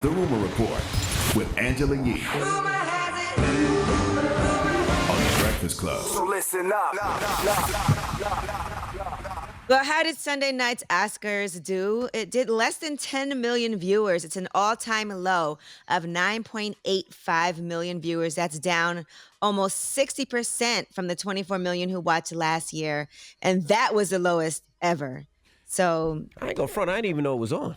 The Rumor Report with Angela Yee on The Breakfast Club. So listen up. Well, how did Sunday night's Oscars do? It did less than 10 million viewers. It's an all-time low of 9.85 million viewers. That's down almost 60% from the 24 million who watched last year. And that was the lowest ever. So I ain't gonna front. I didn't even know it was on.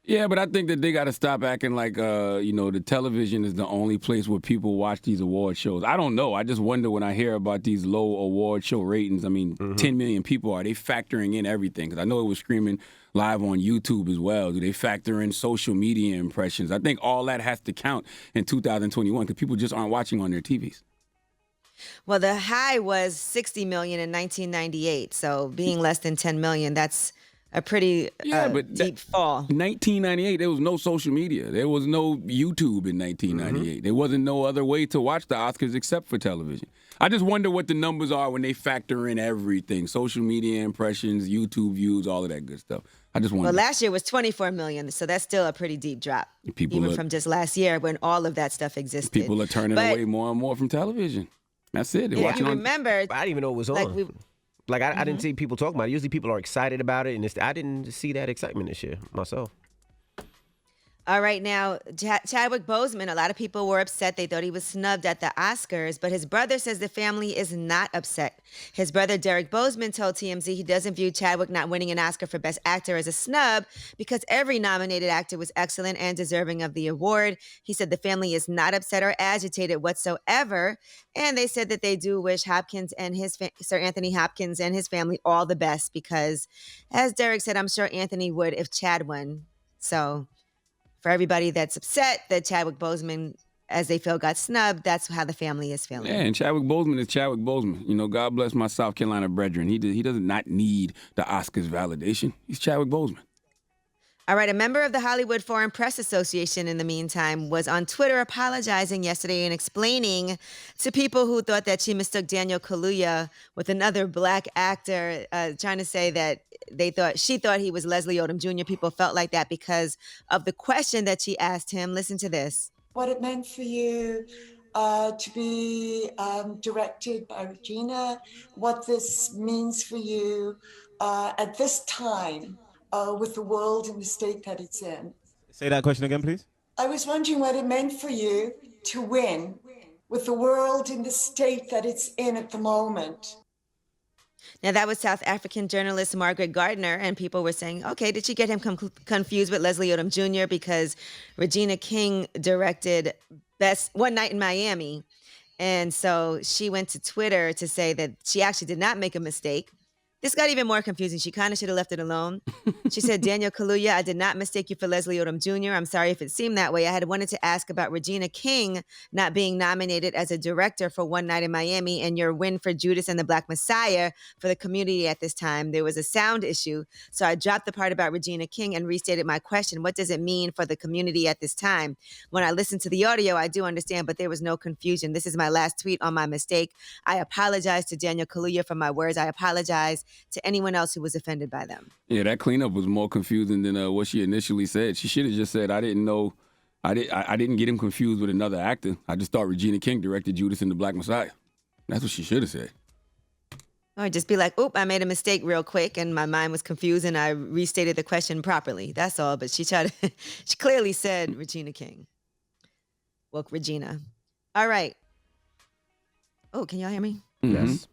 Yeah, but I think that they got to stop acting like, the television is the only place where people watch these award shows. I don't know. I just wonder when I hear about these low award show ratings. I mean, 10 million people, are they factoring in everything? Because I know it was streaming live on YouTube as well. Do they factor in social media impressions? I think all that has to count in 2021 because people just aren't watching on their TVs. well, the high was 60 million in 1998. So being less than 10 million, that's a pretty deep fall. 1998, there was no social media. There was no YouTube in 1998. There wasn't no other way to watch the Oscars except for television. I just wonder what the numbers are when they factor in everything. Social media impressions, YouTube views, all of that good stuff. I just wonder. Well, last year was 24 million, so that's still a pretty deep drop. People even are- from just last year when all of that stuff existed. People are turning But away more and more from television. That's it. They're if watching you on. remember, I didn't even know it was on. like I didn't see people talking about it. Usually people are excited about it, and I didn't see that excitement this year myself. all right, now, Chadwick Boseman, a lot of people were upset. They thought he was snubbed at the Oscars, but his brother says the family is not upset. His brother, Derek Boseman, told TMZ he doesn't view Chadwick not winning an Oscar for Best Actor as a snub because every nominated actor was excellent and deserving of the award. He said the family is not upset or agitated whatsoever, and they said that they do wish Hopkins and Sir Anthony Hopkins and his family all the best because, as Derek said, I'm sure Anthony would if Chad won. So for everybody that's upset that Chadwick Boseman, as they feel, got snubbed, that's how the family is feeling. Yeah, and Chadwick Boseman is Chadwick Boseman. You know, God bless my South Carolina brethren. He does not need the Oscars validation. He's Chadwick Boseman. All right, a member of the Hollywood Foreign Press Association, in the meantime, was on Twitter apologizing yesterday and explaining to people who thought that she mistook Daniel Kaluuya with another black actor, trying to say that she thought he was Leslie Odom Jr. People felt like that because of the question that she asked him. Listen to this. What it meant for you to be directed by Regina, what this means for you at this time with the world in the state that it's in. Say that question again, please. I was wondering what it meant for you to win with the world in the state that it's in at the moment. Now, that was South African journalist Margaret Gardner, and people were saying, okay, did she get him confused with Leslie Odom Jr. because Regina King directed Best One Night in Miami? And so she went to Twitter to say that she actually did not make a mistake. This got even more confusing. She kind of should have left it alone. She said, Daniel Kaluuya, I did not mistake you for Leslie Odom Jr. I'm sorry if it seemed that way. I had wanted to ask about Regina King not being nominated as a director for One Night in Miami and your win for Judas and the Black Messiah for the community at this time. There was a sound issue. So I dropped the part about Regina King and restated my question. What does it mean for the community at this time? When I listened to the audio, I do understand, but there was no confusion. This is my last tweet on my mistake. I apologize to Daniel Kaluuya for my words. I apologize to anyone else who was offended by them. Yeah, that cleanup was more confusing than what she initially said. She should have just said, I didn't know, I didn't get him confused with another actor. I just thought Regina King directed Judas and the Black Messiah. That's what she should have said. Or just be like, oop, I made a mistake real quick and my mind was confused and I restated the question properly. That's all. But she clearly said Regina King. Woke Regina. All right. Oh, can y'all hear me? Mm-hmm. Yes.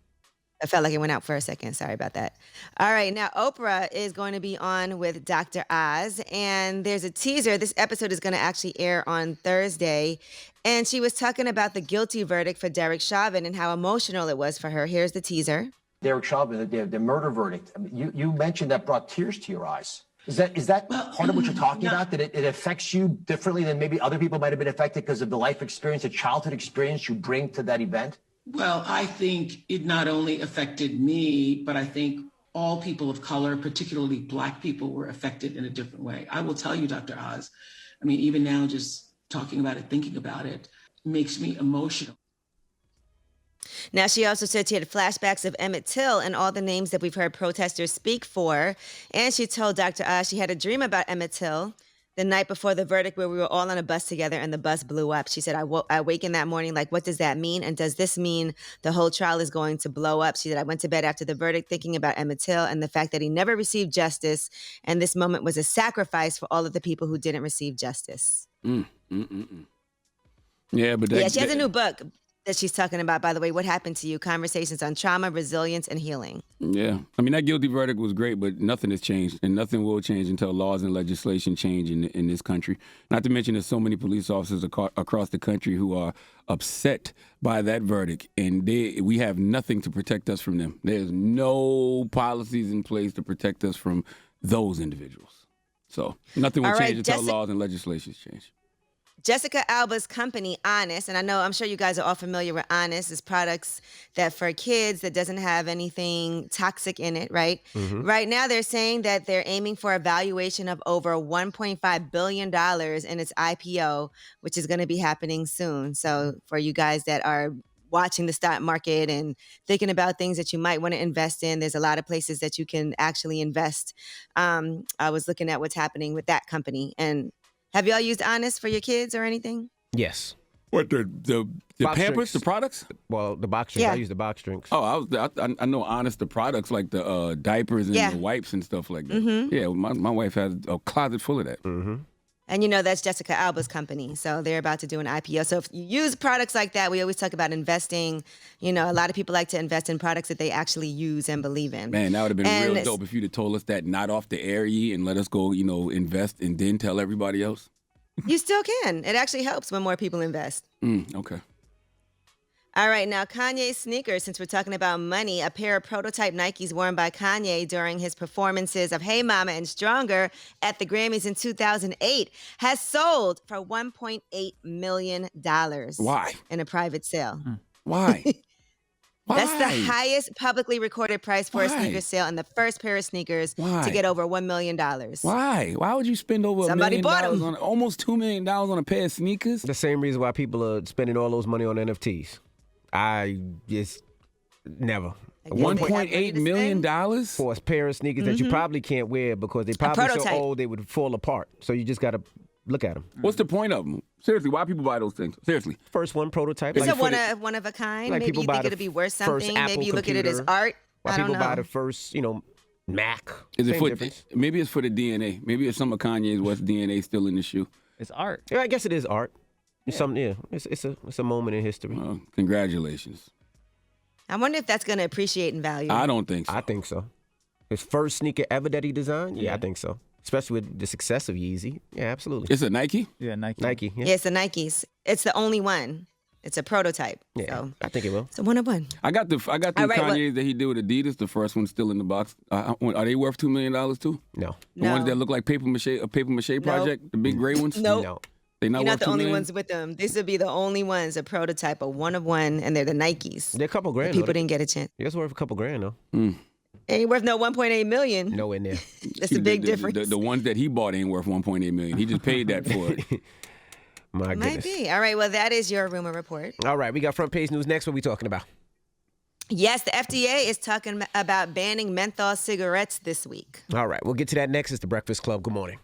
I felt like it went out for a second. Sorry about that. All right. Now, Oprah is going to be on with Dr. Oz, and there's a teaser. This episode is going to actually air on Thursday. And she was talking about the guilty verdict for Derek Chauvin and how emotional it was for her. Here's the teaser. Derek Chauvin, the murder verdict. I mean, you mentioned that brought tears to your eyes. Is that part of what you're talking about? That it affects you differently than maybe other people might have been affected because of the life experience, the childhood experience you bring to that event? Well, I think it not only affected me, but I think all people of color, particularly Black people, were affected in a different way. I will tell you, Dr. Oz, I mean, even now, just talking about it, thinking about it, makes me emotional. Now, she also said she had flashbacks of Emmett Till and all the names that we've heard protesters speak for. And she told Dr. Oz she had a dream about Emmett Till the night before the verdict where we were all on a bus together and the bus blew up. She said, I wake in that morning like, what does that mean? And does this mean the whole trial is going to blow up? She said, I went to bed after the verdict thinking about Emmett Till and the fact that he never received justice. And this moment was a sacrifice for all of the people who didn't receive justice. Yeah, but she has a new book that she's talking about, by the way, What Happened to You? Conversations on Trauma, Resilience, and Healing. Yeah. I mean, that guilty verdict was great, but nothing has changed, and nothing will change until laws and legislation change in this country. Not to mention there's so many police officers across the country who are upset by that verdict, and we have nothing to protect us from them. There's no policies in place to protect us from those individuals. So nothing will change until laws and legislation change. Jessica Alba's company, Honest, and I'm sure you guys are all familiar with Honest, is products that for kids that doesn't have anything toxic in it, right? Mm-hmm. Right now, they're saying that they're aiming for a valuation of over $1.5 billion in its IPO, which is going to be happening soon. So for you guys that are watching the stock market and thinking about things that you might want to invest in, there's a lot of places that you can actually invest. I was looking at what's happening with that company. And have y'all used Honest for your kids or anything? Yes. What, the Pampers, drinks. The products? Well, the box drinks. Yeah. I use the box drinks. Oh, I know Honest, the products like the diapers and the wipes and stuff like that. Mm-hmm. Yeah, my wife has a closet full of that. Mm-hmm. And that's Jessica Alba's company. So they're about to do an IPO. So if you use products like that, we always talk about investing. A lot of people like to invest in products that they actually use and believe in. Man, that would have been real dope if you'd have told us that not off the air, and let us go, invest and then tell everybody else. You still can. It actually helps when more people invest. Okay. All right, now Kanye Sneaker, since we're talking about money, a pair of prototype Nikes worn by Kanye during his performances of Hey Mama and Stronger at the Grammys in 2008 has sold for $1.8 million. Why? In a private sale. Why? Why? That's the highest publicly recorded price for a sneaker sale and the first pair of sneakers to get over $1 million. Why? Why would you spend over $1 million on almost $2 million on a pair of sneakers? The same reason why people are spending all those money on NFTs. I just never. $1.8 million for a pair of sneakers that you probably can't wear because they're probably so old they would fall apart. So you just got to look at them. What's the point of them? Seriously, why people buy those things? Seriously. First one, prototype. It's one of a kind. Like maybe you think it'll be worth something. Maybe you look at it as art. Why I don't people know. buy the first, Mac. Is it for? Maybe it's for the DNA. Maybe it's some of Kanye's West DNA still in the shoe. It's art. Yeah, I guess it is art. Yeah. It's a moment in history. Congratulations. I wonder if that's going to appreciate in value. I don't think so. I think so. His first sneaker ever that he designed? Yeah, I think so. Especially with the success of Yeezy. Yeah, absolutely. It's a Nike? Yeah, Nike. Nike, yeah. Yeah, it's the Nikes. It's the only one. It's a prototype. Yeah, so. I think it will. It's a one of one. I got the Kanye's that he did with Adidas. The first one's still in the box. Are they worth $2 million too? No. The ones that look like a paper mache project, the big gray ones? No. They're You're not the only million? ones with them. These would be the only ones, a prototype, a one of one, and they're the Nikes. They're a couple grand. People didn't get a chance. Yeah, it's worth a couple grand though. Ain't worth no 1.8 million. Nowhere near. That's a big difference. The ones that he bought ain't worth 1.8 million. He just paid that for it. My goodness. Might be. All right, well, that is your rumor report. All right, we got front page news next. What are we talking about? Yes, the FDA is talking about banning menthol cigarettes this week. All right, we'll get to that next. It's The Breakfast Club. Good morning.